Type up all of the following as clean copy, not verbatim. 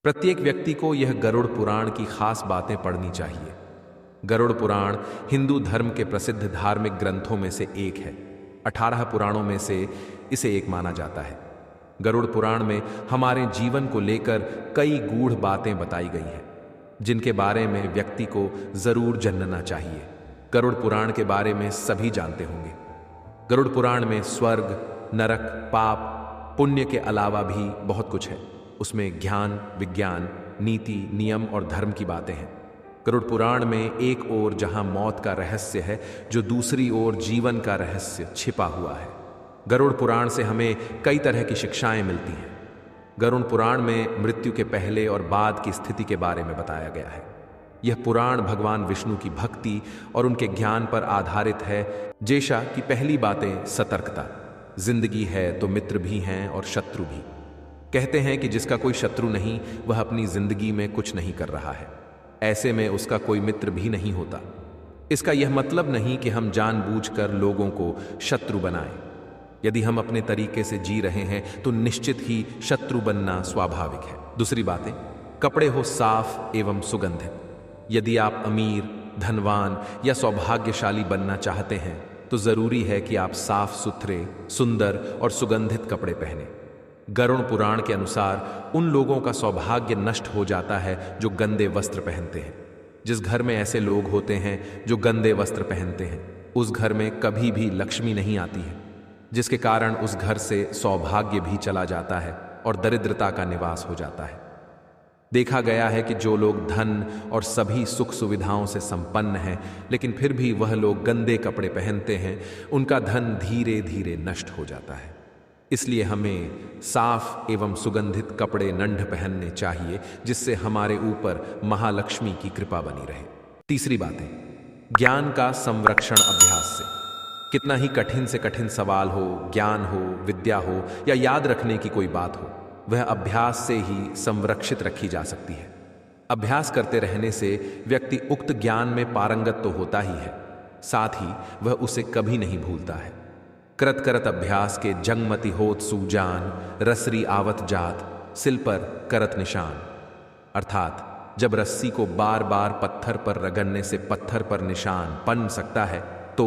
प्रत्येक व्यक्ति को यह गरुड़ पुराण की खास बातें पढ़नी चाहिए। गरुड़ पुराण हिंदू धर्म के प्रसिद्ध धार्मिक ग्रंथों में से एक है। 18 पुराणों में से इसे एक माना जाता है। गरुड़ पुराण में हमारे जीवन को लेकर कई गूढ़ बातें बताई गई हैं, जिनके बारे में व्यक्ति को जरूर जानना चाहिए। गरुड़ पुराण के बारे में सभी जानते होंगे। गरुड़ पुराण में स्वर्ग, नरक, पाप, पुण्य के अलावा भी बहुत कुछ है। उसमें ज्ञान, विज्ञान, नीति, नियम और धर्म की बातें हैं। गरुड़ पुराण में एक ओर जहां मौत का रहस्य है, जो दूसरी ओर जीवन का रहस्य छिपा हुआ है। गरुड़ पुराण से हमें कई तरह की शिक्षाएं मिलती हैं। गरुड़ पुराण में मृत्यु के पहले और बाद की स्थिति के बारे में बताया गया है। यह पुराण भगवान विष्णु की भक्ति और उनके ज्ञान पर आधारित है। जैसा कि पहली बातें सतर्कता, जिंदगी है तो मित्र भी हैं और शत्रु भी। कहते हैं कि जिसका कोई शत्रु नहीं, वह अपनी जिंदगी में कुछ नहीं कर रहा है। ऐसे में उसका कोई मित्र भी नहीं होता। इसका यह मतलब नहीं कि हम जानबूझकर लोगों को शत्रु बनाएं। यदि हम अपने तरीके से जी रहे हैं तो निश्चित ही शत्रु बनना स्वाभाविक है। दूसरी बातें, कपड़े हो साफ एवं सुगंधित। यदि आप अमीर, धनवान या सौभाग्यशाली बनना चाहते हैं तो जरूरी है कि आप साफ सुथरे, सुंदर और सुगंधित कपड़े पहने। गरुड़ पुराण के अनुसार उन लोगों का सौभाग्य नष्ट हो जाता है जो गंदे वस्त्र पहनते हैं। जिस घर में ऐसे लोग होते हैं जो गंदे वस्त्र पहनते हैं, उस घर में कभी भी लक्ष्मी नहीं आती है, जिसके कारण उस घर से सौभाग्य भी चला जाता है और दरिद्रता का निवास हो जाता है। देखा गया है कि जो लोग धन और सभी सुख सुविधाओं से संपन्न हैं, लेकिन फिर भी वह लोग गंदे कपड़े पहनते हैं, उनका धन धीरे धीरे नष्ट हो जाता है। इसलिए हमें साफ एवं सुगंधित कपड़े नंढ पहनने चाहिए, जिससे हमारे ऊपर महालक्ष्मी की कृपा बनी रहे। तीसरी बातें, ज्ञान का संरक्षण अभ्यास से। कितना ही कठिन से कठिन सवाल हो, ज्ञान हो, विद्या हो या याद रखने की कोई बात हो, वह अभ्यास से ही संरक्षित रखी जा सकती है। अभ्यास करते रहने से व्यक्ति उक्त ज्ञान में पारंगत तो होता ही है, साथ ही वह उसे कभी नहीं भूलता है। करत करत अभ्यास के जंगमति होत सूजान, रसरी आवत जात, सिल पर करत निशान। अर्थात जब रस्सी को बार बार पत्थर पर रगड़ने से पत्थर पर निशान बन सकता है, तो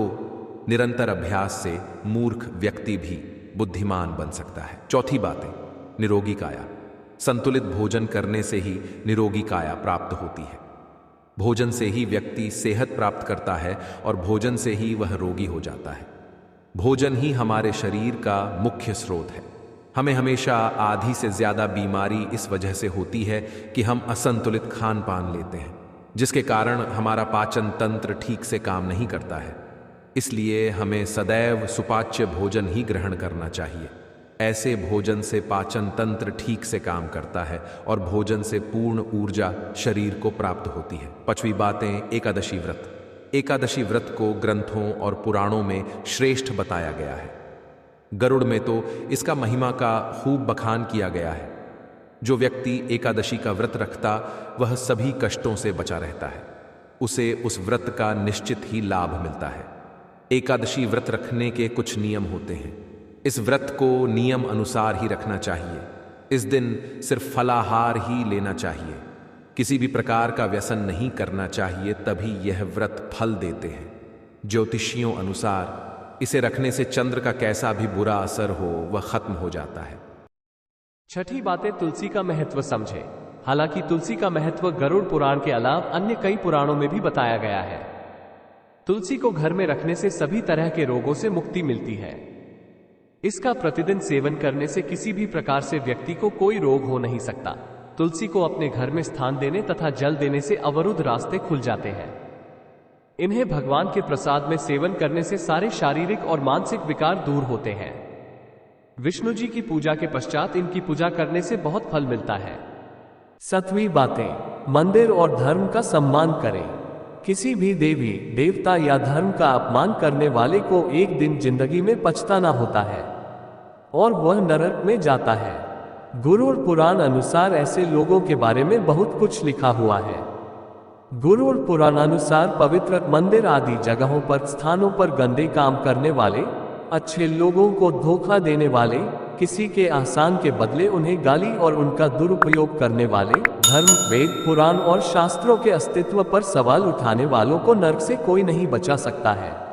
निरंतर अभ्यास से मूर्ख व्यक्ति भी बुद्धिमान बन सकता है। चौथी बातें, निरोगी काया। संतुलित भोजन करने से ही निरोगी काया प्राप्त होती है। भोजन से ही व्यक्ति सेहत प्राप्त करता है और भोजन से ही वह रोगी हो जाता है। भोजन ही हमारे शरीर का मुख्य स्रोत है। हमें हमेशा आधी से ज्यादा बीमारी इस वजह से होती है कि हम असंतुलित खान पान लेते हैं, जिसके कारण हमारा पाचन तंत्र ठीक से काम नहीं करता है। इसलिए हमें सदैव सुपाच्य भोजन ही ग्रहण करना चाहिए। ऐसे भोजन से पाचन तंत्र ठीक से काम करता है और भोजन से पूर्ण ऊर्जा शरीर को प्राप्त होती है। पांचवी बातें, एकादशी व्रत। एकादशी व्रत को ग्रंथों और पुराणों में श्रेष्ठ बताया गया है। गरुड़ में तो इसका महिमा का खूब बखान किया गया है। जो व्यक्ति एकादशी का व्रत रखता, वह सभी कष्टों से बचा रहता है। उसे उस व्रत का निश्चित ही लाभ मिलता है। एकादशी व्रत रखने के कुछ नियम होते हैं। इस व्रत को नियम अनुसार ही रखना चाहिए। इस दिन सिर्फ फलाहार ही लेना चाहिए। किसी भी प्रकार का व्यसन नहीं करना चाहिए, तभी यह व्रत फल देते हैं। ज्योतिषियों अनुसार इसे रखने से चंद्र का कैसा भी बुरा असर हो, वह खत्म हो जाता है। छठी बातें, तुलसी का महत्व समझे। हालांकि तुलसी का महत्व गरुड़ पुराण के अलावा अन्य कई पुराणों में भी बताया गया है। तुलसी को घर में रखने से सभी तरह के रोगों से मुक्ति मिलती है। इसका प्रतिदिन सेवन करने से किसी भी प्रकार से व्यक्ति को कोई रोग हो नहीं सकता। तुलसी को अपने घर में स्थान देने तथा जल देने से अवरुद्ध रास्ते खुल जाते हैं। इन्हें भगवान के प्रसाद में सेवन करने से सारे शारीरिक और मानसिक विकार दूर होते हैं। विष्णु जी की पूजा के पश्चात इनकी पूजा करने से बहुत फल मिलता है। सातवीं बातें, मंदिर और धर्म का सम्मान करें। किसी भी देवी, देवता या धर्म का अपमान करने वाले को एक दिन जिंदगी में पछताना होता है और वह नरक में जाता है। गरुड़ पुराण अनुसार ऐसे लोगों के बारे में बहुत कुछ लिखा हुआ है। गरुड़ पुराण अनुसार पवित्र मंदिर आदि जगहों पर, स्थानों पर गंदे काम करने वाले, अच्छे लोगों को धोखा देने वाले, किसी के एहसान के बदले उन्हें गाली और उनका दुरुपयोग करने वाले, धर्म, वेद, पुराण और शास्त्रों के अस्तित्व पर सवाल उठाने वालों को नरक से कोई नहीं बचा सकता है।